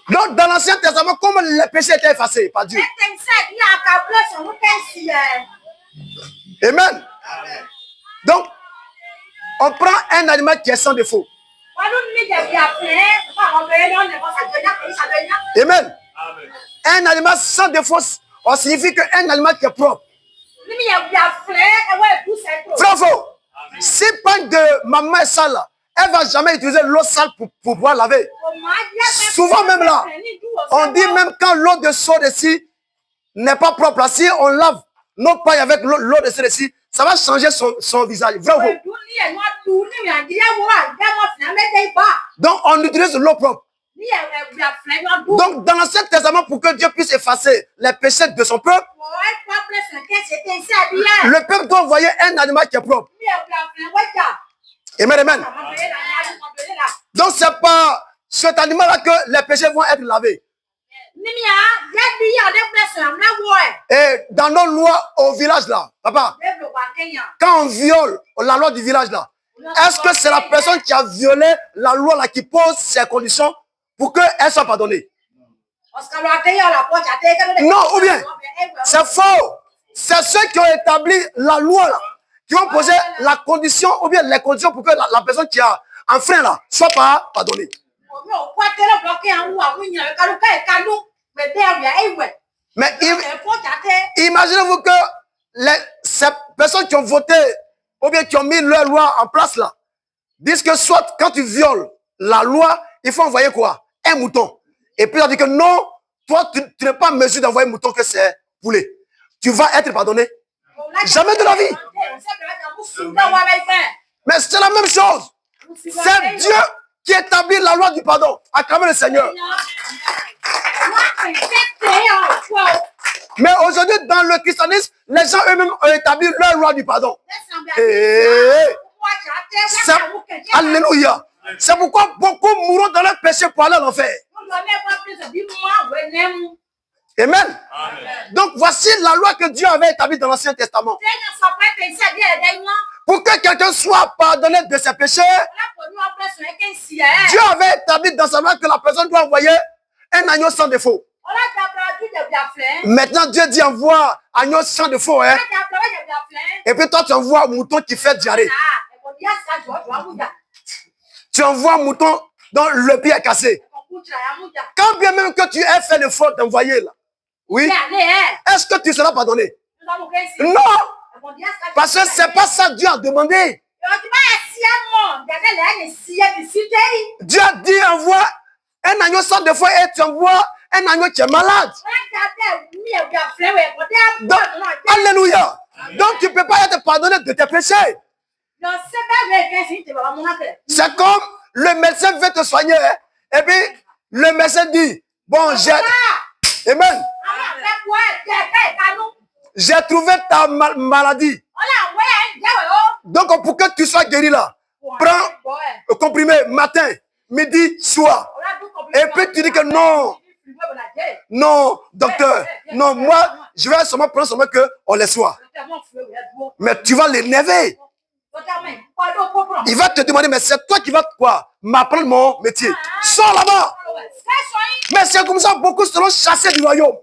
Donc, dans l'Ancien Testament, comment les péchés étaient effacés par Dieu? Amen. Donc, on prend un animal qui est sans défaut. Amen. Un animal sans défaut, on signifie qu'un animal qui est propre. Bravo. Si pas de maman est sale, elle ne va jamais utiliser l'eau sale pour pouvoir laver. Souvent même là, on dit même quand l'eau de seau ici n'est pas propre, là, si on lave nos pailles avec l'eau de seau ici, ça va changer son visage. Bravo. Donc on utilise l'eau propre. Donc dans l'Ancien Testament, pour que Dieu puisse effacer les péchés de son peuple, le peuple doit envoyer un animal qui est propre. Amen, amen. Donc c'est pas cet animal-là que les péchés vont être lavés. Et dans nos lois au village là, papa, quand on viole la loi du village là, est-ce que c'est la personne qui a violé la loi là qui pose ses conditions pour qu'elle soit pardonnée? Non, ou bien, c'est faux. C'est ceux qui ont établi la loi là, qui ont posé la condition, ou bien les conditions pour que la personne qui a enfreint là soit pas pardonnée. Mais imaginez-vous que ces personnes qui ont voté, ou bien qui ont mis leur loi en place là, disent que soit quand tu violes la loi, il faut envoyer quoi? Un mouton. Et puis on dit que non, toi tu n'es pas en mesure d'envoyer un mouton que c'est poulet. Tu vas être pardonné. Jamais de la vie. Mais c'est la même chose. C'est Dieu qui établit la loi du pardon. Acclamez le Seigneur. Mais aujourd'hui, dans le christianisme, les gens eux-mêmes ont établi leur loi du pardon. Alléluia. C'est pourquoi beaucoup mourront dans leur péché pour aller à l'enfer. Amen. Donc voici la loi que Dieu avait établie dans l'Ancien Testament. Pour que quelqu'un soit pardonné de ses péchés, Dieu avait établi dans sa loi que la personne doit envoyer un agneau sans défaut. Maintenant Dieu dit envoie agneau sans défaut. Hein? Et puis toi tu envoies un mouton qui fait diarrhée. Tu envoies un mouton dont le pied est cassé. Quand bien même que tu aies fait l'effort d'envoyer là, oui, est-ce que tu seras pardonné? Non, parce que c'est pas ça que Dieu a demandé. Dieu a dit envoie un agneau sans défaut et tu envoies un agneau qui est malade. Donc, alléluia. Donc tu ne peux pas être pardonné de tes péchés. C'est comme le médecin veut te soigner et puis le médecin dit bon j'ai amen, j'ai trouvé ta maladie, donc pour que tu sois guéri là, prends le comprimé matin, midi, soir. Et puis tu dis que non, non docteur, non, moi je vais seulement prendre seulement que on les soit. Mais tu vas l'énerver. Il va te demander, mais c'est toi qui vas quoi m'apprendre mon métier. Sors là-bas. Mais c'est comme ça, beaucoup seront chassés du royaume.